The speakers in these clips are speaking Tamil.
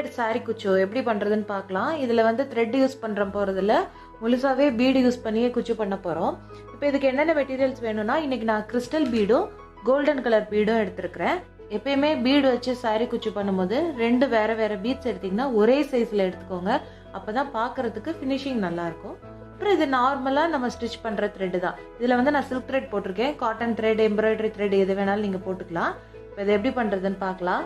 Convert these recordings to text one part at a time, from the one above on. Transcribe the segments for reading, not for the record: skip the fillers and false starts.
பிரிண்டட் சாரி குச்சோ எப்படி பண்ணுறதுன்னு பார்க்கலாம். இதில் வந்து த்ரெட் யூஸ் பண்ணுற போகிறதில்ல, முழுசாகவே பீடு யூஸ் பண்ணியே குச்சி பண்ண போகிறோம். இப்போ இதுக்கு என்னென்ன மெட்டீரியல்ஸ் வேணும்னா, இன்றைக்கி நான் கிறிஸ்டல் பீடும் கோல்டன் கலர் பீடும் எடுத்துருக்கிறேன். எப்பயுமே பீடு வச்சு சாரி குச்சி பண்ணும்போது 2 வேறு வேறு பீட்ஸ் எடுத்திங்கன்னா ஒரே சைஸில் எடுத்துக்கோங்க. அப்போ தான் பார்க்குறதுக்கு ஃபினிஷிங் நல்லாயிருக்கும். அப்புறம் இது நார்மலாக நம்ம ஸ்டிச் பண்ணுற த்ரெட்டு தான். இதில் வந்து நான் சில்க் த்ரெட் போட்டிருக்கேன். காட்டன் த்ரெட், எம்ப்ராய்டரி த்ரெட் எது வேணாலும் நீங்கள் போட்டுக்கலாம். இப்போ இதை எப்படி பண்ணுறதுன்னு பார்க்கலாம்.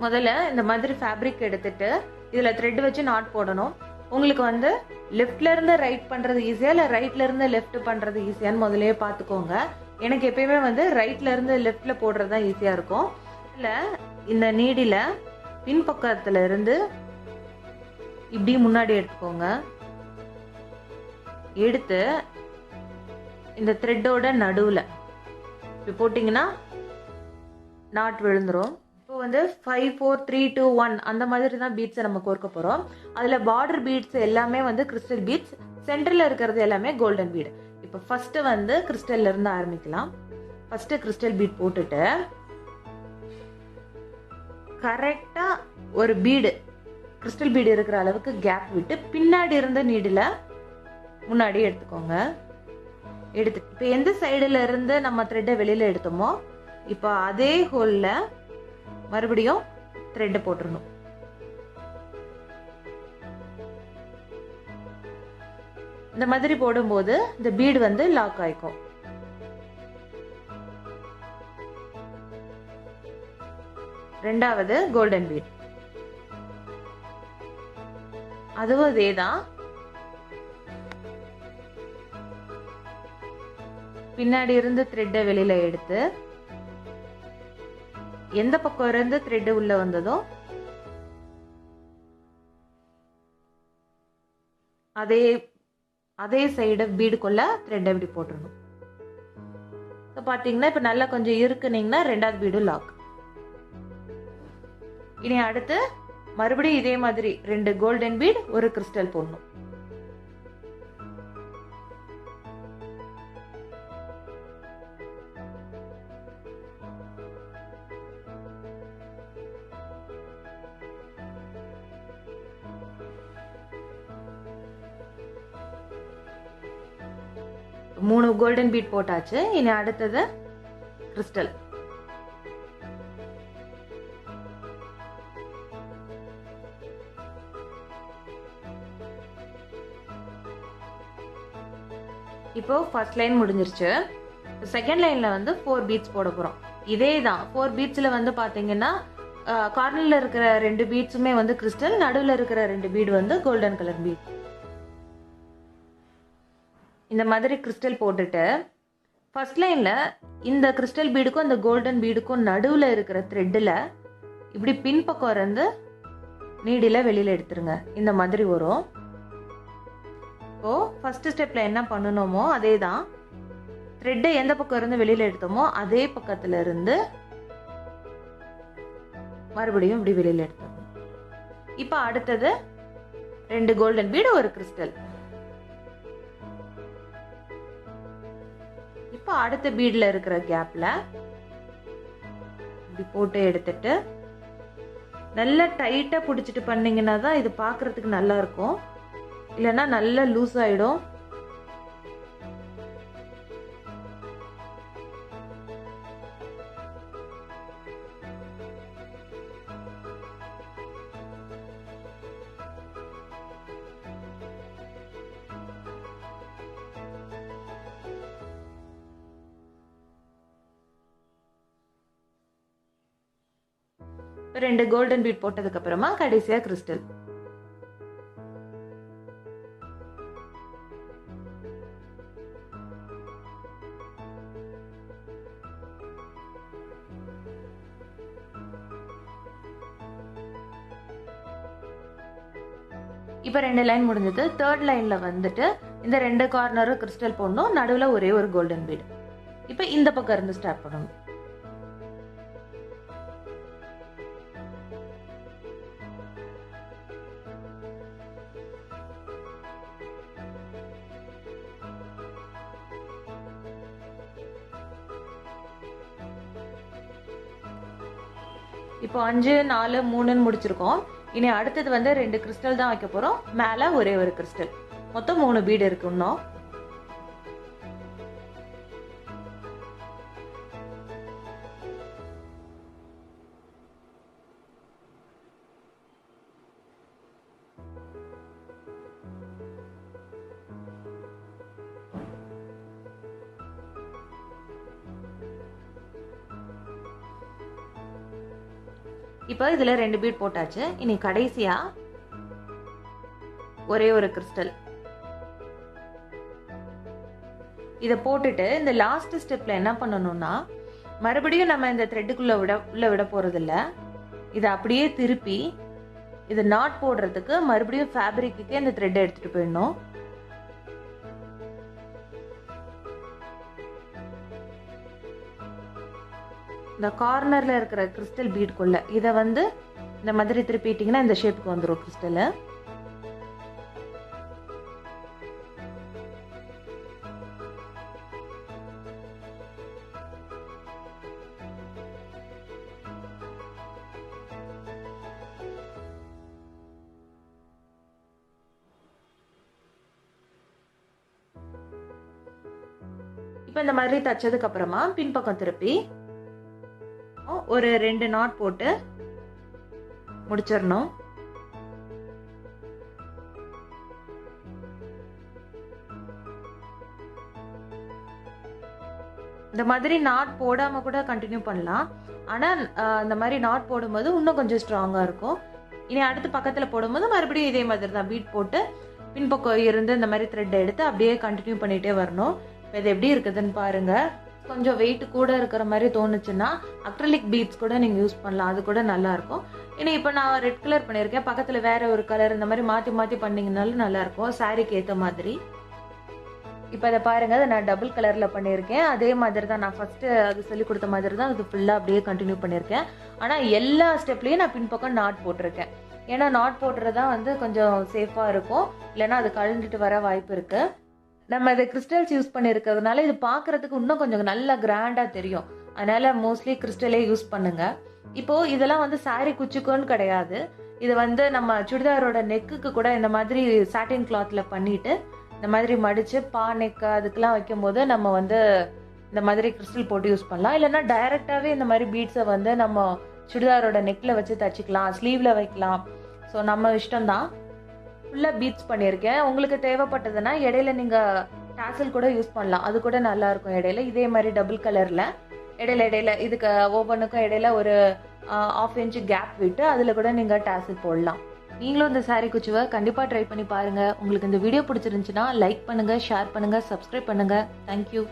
முதல்ல இந்த மாதிரி ஃபேப்ரிக் எடுத்துட்டு இதில் த்ரெட் வச்சு நாட் போடணும். உங்களுக்கு வந்து லெஃப்ட்லேருந்து ரைட் பண்ணுறது ஈஸியாக இல்லை ரைட்லேருந்து லெஃப்ட் பண்ணுறது ஈஸியான்னு முதலே பார்த்துக்கோங்க. எனக்கு எப்பயுமே வந்து ரைட்லேருந்து லெஃப்டில் போடுறது தான் ஈஸியாக இருக்கும். இல்லை இந்த நீடியில் பின்பக்கத்தில் இருந்து இப்படி முன்னாடி எடுத்துக்கோங்க. எடுத்து இந்த த்ரெட்டோட நடுவில் இப்படி போட்டிங்கன்னா நாட் விழுந்துடும். இப்போ வந்து 5 4 3 2 1 அந்த மாதிரி தான் பீட்ஸை நம்ம கோர்க்க போகிறோம். அதில் பார்டர் பீட்ஸ் எல்லாமே வந்து கிறிஸ்டல் பீட்ஸ், சென்டரில் இருக்கிறது எல்லாமே கோல்டன் பீடு. இப்போ ஃபஸ்ட்டு வந்து கிறிஸ்டல்லேருந்து ஆரம்பிக்கலாம். ஃபஸ்ட்டு கிறிஸ்டல் பீட் போட்டுட்டு கரெக்டாக ஒரு பீடு கிறிஸ்டல் பீடு இருக்கிற அளவுக்கு கேப் விட்டு பின்னாடி இருந்த நீடில் முன்னாடி எடுத்துக்கோங்க. எடுத்து இப்போ எந்த சைடில் இருந்து நம்ம த்ரெட்டை வெளியில் எடுத்தோமோ இப்போ அதே ஹோலில் மறுபடியும் த்ரெட்டை போட்டுடணும். இந்த மாதிரி போடும்போது இந்த பீடு வந்து லாக் ஆயிக்கும். ரெண்டாவது கோல்டன் பீட், அதுவும் அதேதான். பின்னாடி இருந்து த்ரெட்டை வெளியில எடுத்து எந்த பக்கம் இருந்து த்ரெட் உள்ள வந்ததோ அதே சைடு பீடுக்குள்ள த்ரெட் எப்படி போட்டுடணும். பாத்தீங்கன்னா இப்ப நல்லா கொஞ்சம் இருக்குனீங்கன்னா ரெண்டாவது பீடு லாக். இனி அடுத்து மறுபடியும் இதே மாதிரி 2 கோல்டன் பீட், ஒரு கிறிஸ்டல் போடணும். மூணு கோல்டன் பீட் போட்டாச்சு. இனி அடுத்தது கிறிஸ்டல். இப்போ ஃபர்ஸ்ட் லைன் முடிஞ்சிருச்சு. செகண்ட் லைன்ல வந்து 4 பீட்ஸ் போட போறோம். இதே தான் 4 பீட்ஸ்ல வந்து பாத்தீங்கன்னா கார்னர்ல இருக்கிற 2 பீட்ஸுமே வந்து கிறிஸ்டல், நடுவில் இருக்கிற 2 பீட் வந்து கோல்டன் கலர் பீட். இந்த மாதிரி கிறிஸ்டல் போட்டுட்டு ஃபர்ஸ்ட் லைன்ல இந்த கிறிஸ்டல் பீடுக்கும் இந்த கோல்டன் பீடுக்கும் நடுவில் இருக்கிற த்ரெட்டில் இப்படி பின்பக்கம் இருந்து நீடில் வெளியில் எடுத்துருங்க. இந்த மாதிரி வரும். இப்போ ஃபர்ஸ்ட் ஸ்டெப்ல என்ன பண்ணணுமோ அதே தான். த்ரெட்டை எந்த பக்கம் இருந்து வெளியில் எடுத்தோமோ அதே பக்கத்துல இருந்து மறுபடியும் இப்படி வெளியில் எடுத்தோம். இப்போ அடுத்தது 2 கோல்டன் பீடு, ஒரு கிறிஸ்டல். இப்போ அடுத்த பீட்ல இருக்கிற கேப்ல இப்படி போட்டு எடுத்துட்டு நல்லா டைட்டா பிடிச்சிட்டு பண்ணீங்கன்னா தான் இது பார்க்கறதுக்கு நல்லா இருக்கும். இல்லைன்னா நல்லா லூஸ் ஆயிடும். ரெண்டு கோல்டன் பீட் போட்டதுக்கு அப்புறமா கடைசியா கிறிஸ்டல். இப்போ 2 லைன் முடிஞ்சது. தேர்ட் லைன்ல வந்துட்டு இந்த 2 கார்னரும் கிறிஸ்டல் போடணும், நடுவுல ஒரே ஒரு கோல்டன் பீட். இப்போ இந்த பக்கம் இருந்து ஸ்டார்ட் பண்ணணும். இப்போ 5 4 3 முடிச்சிருக்கோம். இனி அடுத்தது வந்து 2 கிறிஸ்டல் தான் வைக்க போகிறோம். மேலே ஒரே ஒரு கிறிஸ்டல். மொத்தம் 3 பீடு இருக்கு இன்னும். இப்போ இதில் 2 பீட் போட்டாச்சு. இனி கடைசியா ஒரே ஒரு கிறிஸ்டல் இதை போட்டுட்டு இந்த லாஸ்ட் ஸ்டெப்ல என்ன பண்ணணும்னா, மறுபடியும் நம்ம இந்த த்ரெட்டுக்குள்ள விட போறதில்ல. இதை அப்படியே திருப்பி இதை நாட் போடுறதுக்கு மறுபடியும் ஃபேப்ரிக்கு இந்த த்ரெட்டை எடுத்துட்டு போயிடணும். இந்த கார்னர்ல இருக்கிற கிறிஸ்டல் பீட்குள்ள இதை வந்து இந்த மாதிரி திருப்பிட்டீங்கன்னா இந்த ஷேப்புக்கு வந்துடும் கிறிஸ்டல். இப்போ இந்த மாதிரி தச்சதுக்கு அப்புறமா பின்பக்கம் திருப்பி ஒரு 2 நாட் போட்டு முடிச்சிடணும். இந்த மாதிரி நாட் போடாம கூட கண்டினியூ பண்ணலாம். ஆனா இந்த மாதிரி நாட் போடும்போது இன்னும் கொஞ்சம் ஸ்ட்ராங்கா இருக்கும். இனி அடுத்து பக்கத்துல போடும்போது மறுபடியும் இதே மாதிரி தான் பீட் போட்டு பின்பக்கம் இருந்து இந்த மாதிரி த்ரெட் எடுத்து அப்படியே கண்டினியூ பண்ணிட்டே வரணும். இது எப்படி இருக்குதுன்னு பாருங்க. கொஞ்சம் வெயிட் கூட இருக்கிற மாதிரி தோணுச்சுன்னா அக்ரிலிக் பீட்ஸ் கூட நீங்க யூஸ் பண்ணலாம். அது கூட நல்லா இருக்கும். இனி இப்போ நான் ரெட் கலர் பண்ணியிருக்கேன், பக்கத்துல வேற ஒரு கலர், இந்த மாதிரி மாத்தி மாத்தி பண்ணீங்கனாலும் நல்லா இருக்கும் சாரிக்கு ஏற்ற மாதிரி. இப்போ அதை பாருங்க, அதை நான் டபுள் கலர்ல பண்ணியிருக்கேன். அதே மாதிரி தான் நான் ஃபர்ஸ்ட் அது சொல்லி கொடுத்த மாதிரி தான் அது ஃபுல்லா அப்படியே கண்டினியூ பண்ணியிருக்கேன். ஆனா எல்லா ஸ்டெப்லயும் நான் பின்பக்கம் நாட் போட்டிருக்கேன். ஏன்னா நாட் போடுறதா வந்து கொஞ்சம் சேஃபா இருக்கும், இல்லைன்னா அது கழண்டுட்டு வர வாய்ப்பு இருக்கு. நம்ம இது கிறிஸ்டல்ஸ் யூஸ் பண்ணியிருக்கிறதுனால இது பார்க்கறதுக்கு இன்னும் கொஞ்சம் நல்லா கிராண்டா தெரியும். அதனால மோஸ்ட்லி கிறிஸ்டலே யூஸ் பண்ணுங்க. இப்போ இதெல்லாம் வந்து சாரி குச்சிக்குன்னு கிடையாது. இது வந்து நம்ம சுடிதாரோட நெக்குக்கு கூட இந்த மாதிரி சாட்டின் கிளாத்ல பண்ணிட்டு இந்த மாதிரி மடிச்சு நெக் அதுக்கெல்லாம் வைக்கும் போது நம்ம வந்து இந்த மாதிரி கிறிஸ்டல் போட்டு யூஸ் பண்ணலாம். இல்லைன்னா டைரக்டாவே இந்த மாதிரி பீட்ஸை வந்து நம்ம சுடிதாரோட நெக்ல வச்சு தச்சுக்கலாம், ஸ்லீவ்ல வைக்கலாம். ஸோ நம்ம இஷ்டம் தான். ஃபுல்லாக பீட்ஸ் பண்ணியிருக்கேன். உங்களுக்கு தேவைப்பட்டதுன்னா இடையில நீங்கள் டாசல் கூட யூஸ் பண்ணலாம், அது கூட நல்லா இருக்கும். இடையில இதே மாதிரி டபுள் கலரில் இடையில இதுக்கு ஒவ்வொன்றுக்கும் இடையில ஒரு 1/2 இன்ச் கேப் விட்டு அதில் கூட நீங்கள் டாசல் போடலாம். நீங்களும் இந்த சாரி குச்சுவை கண்டிப்பாக ட்ரை பண்ணி பாருங்கள். உங்களுக்கு இந்த வீடியோ பிடிச்சிருந்துச்சுன்னா லைக் பண்ணுங்கள், ஷேர் பண்ணுங்கள், சப்ஸ்கிரைப் பண்ணுங்கள். தேங்க்யூ.